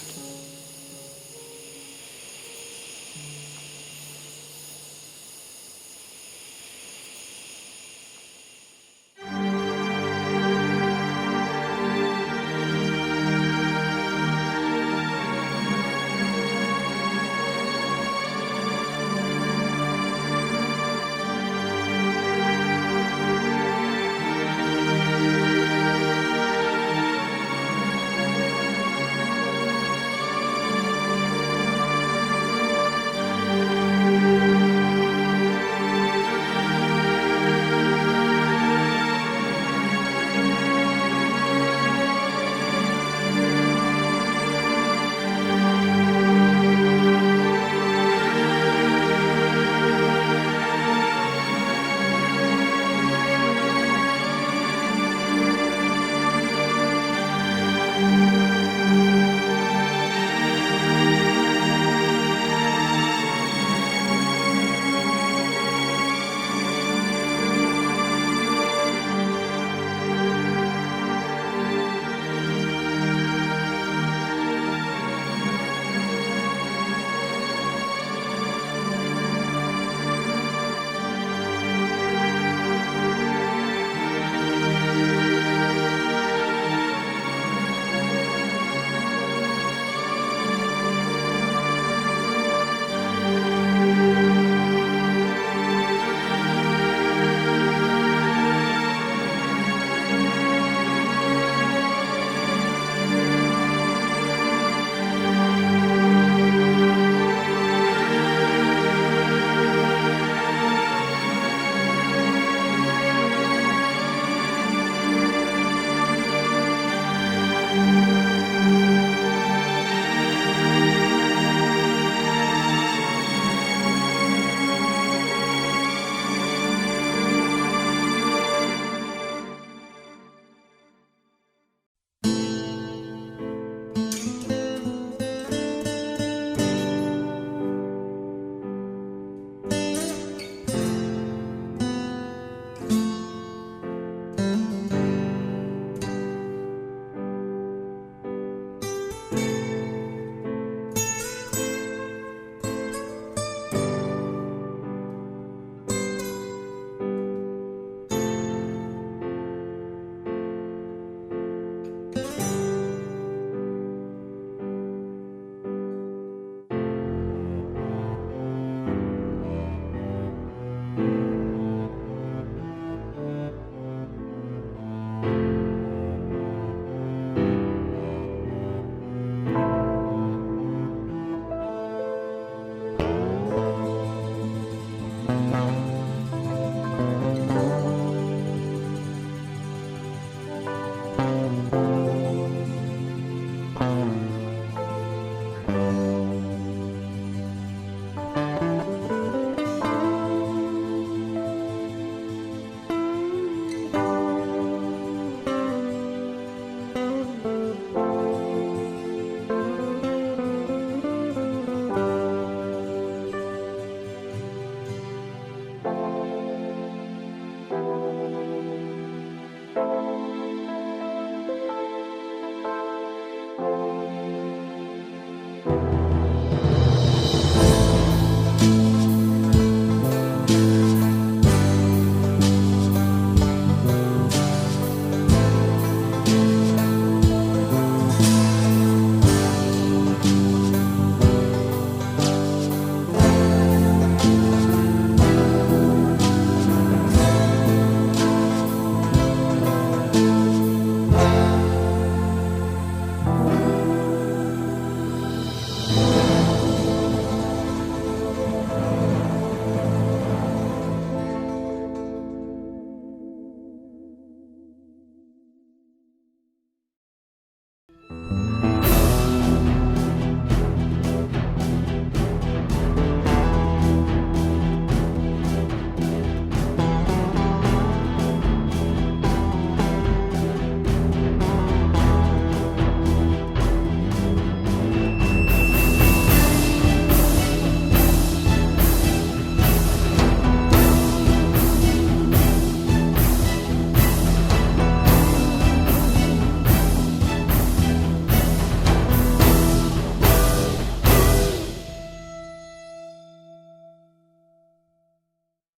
you.